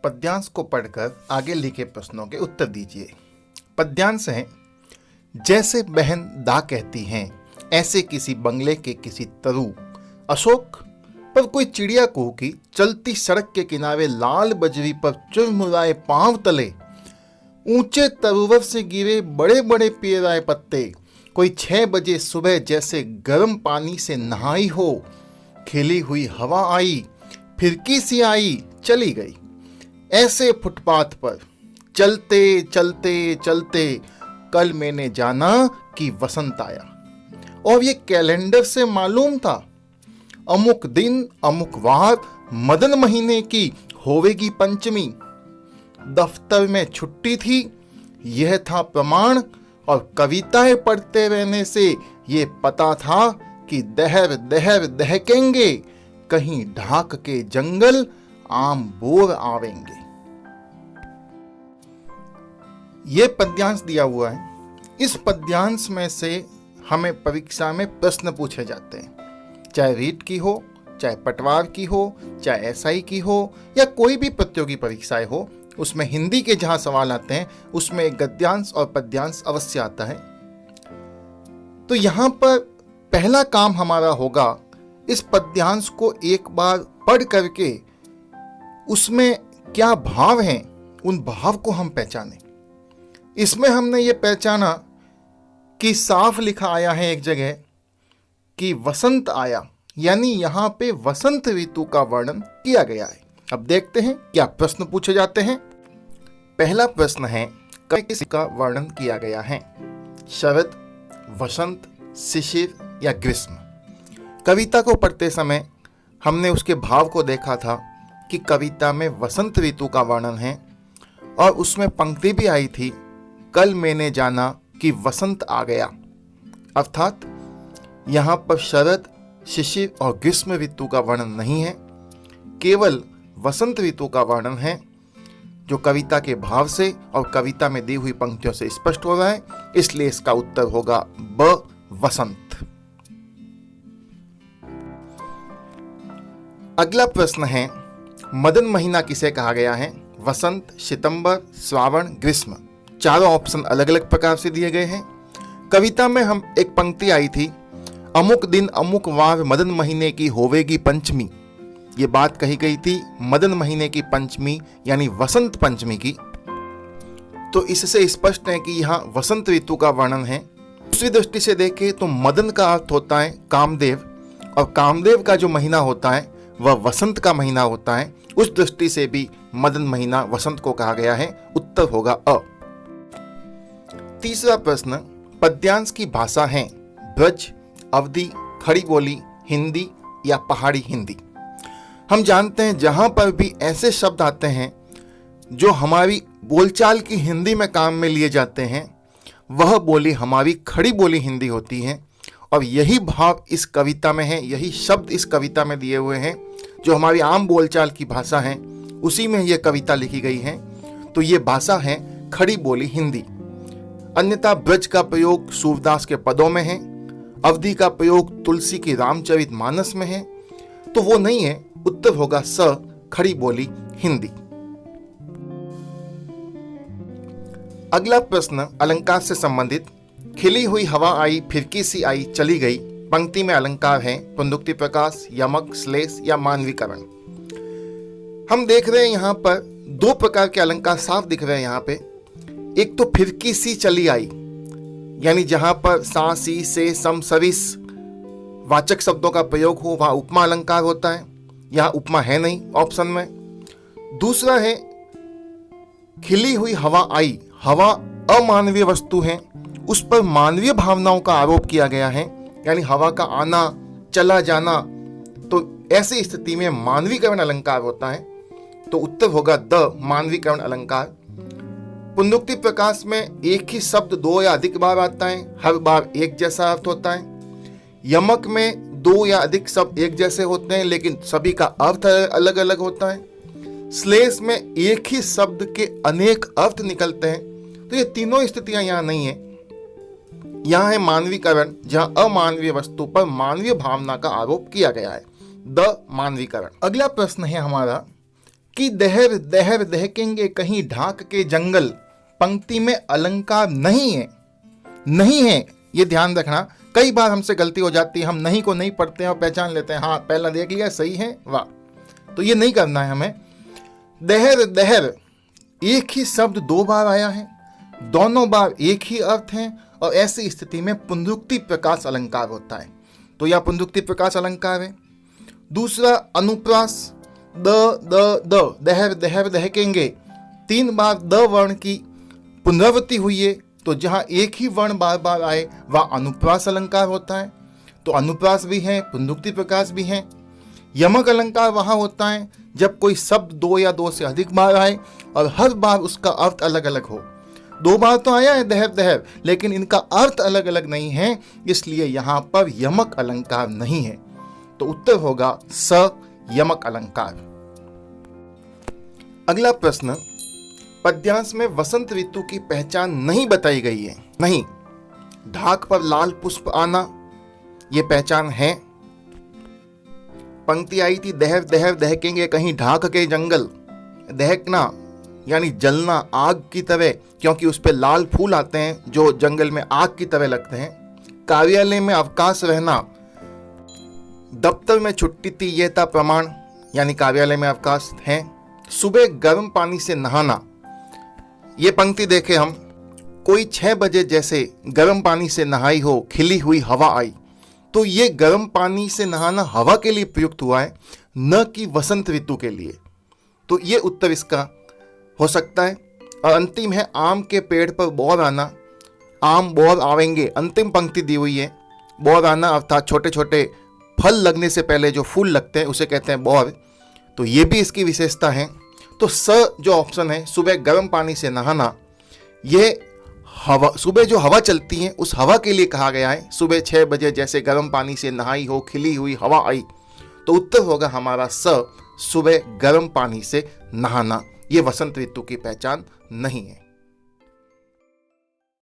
पद्यांश को पढ़कर आगे लिखे प्रश्नों के उत्तर दीजिए। पद्यांश है, जैसे बहन दा कहती हैं, ऐसे किसी बंगले के किसी तरु अशोक पर कोई चिड़िया कुहकी, चलती सड़क के किनारे लाल बजरी पर चुरमुराए पांव तले, ऊंचे तरुवर से गिरे बड़े बड़े पेराए पत्ते, कोई 6 बजे सुबह जैसे गर्म पानी से नहाई हो, खिली हुई हवा आई, फिरकी सी आई, चली गई। ऐसे फुटपाथ पर चलते चलते चलते कल मैंने जाना कि वसंत आया। और ये कैलेंडर से मालूम था, अमुक दिन अमुक वार मदन महीने की होवेगी पंचमी। दफ्तर में छुट्टी थी, यह था प्रमाण, और कविताएं पढ़ते रहने से ये पता था कि दहर दहर दहकेंगे, कहीं ढाक के जंगल आम बोर आवेंगे। ये पद्यांश दिया हुआ है। इस पद्यांश में से हमें परीक्षा में प्रश्न पूछे जाते हैं, चाहे रीट की हो, चाहे पटवार की हो, चाहे एसआई की हो, या कोई भी प्रतियोगी परीक्षाएं हो। उसमें हिंदी के जहां सवाल आते हैं उसमें एक गद्यांश और पद्यांश अवश्य आता है। तो यहां पर पहला काम हमारा होगा, इस पद्यांश को एक बार पढ़ करके उसमें क्या भाव हैं उन भाव को हम पहचानें। इसमें हमने ये पहचाना कि साफ लिखा आया है एक जगह कि वसंत आया, यानी यहाँ पे वसंत ऋतु का वर्णन किया गया है। अब देखते हैं क्या प्रश्न पूछे जाते हैं। पहला प्रश्न है, किसका वर्णन किया गया है? शरद, वसंत, शिशिर या ग्रीष्म? कविता को पढ़ते समय हमने उसके भाव को देखा था कि कविता में वसंत ऋतु का वर्णन है और उसमें पंक्ति भी आई थी, कल मैंने जाना कि वसंत आ गया। अर्थात यहाँ पर शरद, शिशिर और ग्रीष्म ऋतु का वर्णन नहीं है, केवल वसंत ऋतु का वर्णन है, जो कविता के भाव से और कविता में दी हुई पंक्तियों से स्पष्ट हो रहा है। इसलिए इसका उत्तर होगा ब, वसंत। अगला प्रश्न है, मदन महीना किसे कहा गया है? वसंत, सितंबर, श्रावण, ग्रीष्म। चारों ऑप्शन अलग अलग प्रकार से दिए गए हैं। कविता में हम एक पंक्ति आई थी, अमुक दिन अमुक वार मदन महीने की होवेगी पंचमी। ये बात कही गई थी मदन महीने की पंचमी यानी वसंत पंचमी की। तो इससे स्पष्ट है कि यहाँ वसंत ऋतु का वर्णन है। दूसरी दृष्टि से देखें तो मदन का अर्थ होता है कामदेव, और कामदेव का जो महीना होता है वह वसंत का महीना होता है। उस दृष्टि से भी मदन महीना वसंत को कहा गया है। उत्तर होगा अ। तीसरा प्रश्न, पद्यांश की भाषा है ब्रज, अवधी, खड़ी बोली, हिंदी या पहाड़ी हिंदी? हम जानते हैं जहां पर भी ऐसे शब्द आते हैं जो हमारी बोलचाल की हिंदी में काम में लिए जाते हैं, वह बोली हमारी खड़ी बोली हिंदी होती है। और यही भाव इस कविता में है, यही शब्द इस कविता में दिए हुए हैं, जो हमारी आम बोलचाल की भाषा है, उसी में यह कविता लिखी गई है। तो ये भाषा है खड़ी बोली हिंदी। अन्यथा ब्रज का प्रयोग सूरदास के पदों में है, अवधि का प्रयोग तुलसी की रामचरितमानस में है, तो वो नहीं है। उत्तर होगा स, खड़ी बोली हिंदी। अगला प्रश्न अलंकार से संबंधित, खिली हुई हवा आई, फिरकी सी आई, चली गई। पंक्ति में अलंकार है पुनरुक्ति प्रकाश, यमक, श्लेष या मानवीकरण। हम देख रहे हैं यहाँ पर 2 प्रकार के अलंकार साफ दिख रहे हैं यहाँ पे। एक तो फिरकी सी चली आई, यानी जहां पर सा, सी, से, सम, सरिस वाचक शब्दों का प्रयोग हो वहां उपमा अलंकार होता है। यहां उपमा है नहीं ऑप्शन में। दूसरा है खिली हुई हवा आई, हवा अमानवीय वस्तु है, उस पर मानवीय भावनाओं का आरोप किया गया है, यानी हवा का आना, चला जाना। तो ऐसी स्थिति में मानवीकरण अलंकार होता है। तो उत्तर होगा द, मानवीकरण अलंकार। पुनरुक्ति प्रकाश में एक ही शब्द 2 या अधिक बार आता है, हर बार एक जैसा अर्थ होता है। यमक में 2 या अधिक शब्द एक जैसे होते हैं लेकिन सभी का अर्थ अलग अलग होता है। श्लेष में एक ही शब्द के अनेक अर्थ निकलते हैं। तो ये तीनों स्थितियां यहाँ नहीं है। यहाँ है मानवीकरण, जहाँ अमानवीय वस्तु पर मानवीय भावना का आरोप किया गया है, द, मानवीकरण। अगला प्रश्न है हमारा, कि दहर दहर दहकेंगे कहीं ढाक के जंगल, पंक्ति में अलंकार नहीं है, नहीं है, ये ध्यान रखना। कई बार हमसे गलती हो जाती है, हम नहीं को नहीं पढ़ते हैं और पहचान लेते हैं, हाँ पहला देख लिया सही है, वाह, तो ये नहीं करना है हमें। दहर दहर एक ही शब्द दो बार आया है, दोनों बार एक ही अर्थ है, और ऐसी स्थिति में पुनरुक्ति प्रकाश अलंकार होता है, तो यह पुनरुक्ति प्रकाश अलंकार है। दूसरा अनुप्रास, the the the, Dahar Dahar दहकेंगे, 3 bar the वर्ण की पुनरावृत्ति हुई है, तो जहां एक ही वर्ण बार बार आए वह अनुप्रास अलंकार होता है, तो अनुप्रास भी है, पुनरुक्ति प्रकाश भी है। यमक अलंकार वहां होता है जब कोई शब्द 2 या 2 से अधिक बार आए और हर बार उसका अर्थ अलग अलग हो। 2 बार तो आया है दहर दहर, लेकिन इनका अर्थ अलग अलग नहीं है, इसलिए यहां पर यमक अलंकार नहीं है, तो उत्तर होगा स यमक अलंकार। अगला प्रश्न, पद्यांश में वसंत ऋतु की पहचान नहीं बताई गई है। नहीं, ढाक पर लाल पुष्प आना ये पहचान है। पंक्ति आई थी दहर दहर दहकेंगे कहीं ढाक के जंगल, दहकना यानी जलना आग की तरह, क्योंकि उस पे लाल फूल आते हैं जो जंगल में आग की तरह लगते हैं। कार्यालय में अवकाश रहना, दफ्तर में छुट्टी थी ये था प्रमाण, यानी कार्यालय में अवकाश है। सुबह गर्म पानी से नहाना, ये पंक्ति देखे हम, कोई 6 बजे जैसे गर्म पानी से नहाई हो, खिली हुई हवा आई, तो ये गर्म पानी से नहाना हवा के लिए प्रयुक्त हुआ है, न कि वसंत ऋतु के लिए, तो ये उत्तर इसका हो सकता है। और अंतिम है आम के पेड़ पर बौर आना, आम बौर आवेंगे, अंतिम पंक्ति दी हुई है। बौर आना अर्थात छोटे छोटे फल लगने से पहले जो फूल लगते हैं उसे कहते हैं बौर, तो ये भी इसकी विशेषता है। तो स जो ऑप्शन है, सुबह गर्म पानी से नहाना, ये हवा, सुबह जो हवा चलती है उस हवा के लिए कहा गया है। सुबह 6 बजे जैसे गर्म पानी से नहाई हो, खिली हुई हवा आई, तो उत्तर होगा हमारा स, सुबह गर्म पानी से नहाना। ये वसंत ऋतु की पहचान नहीं है।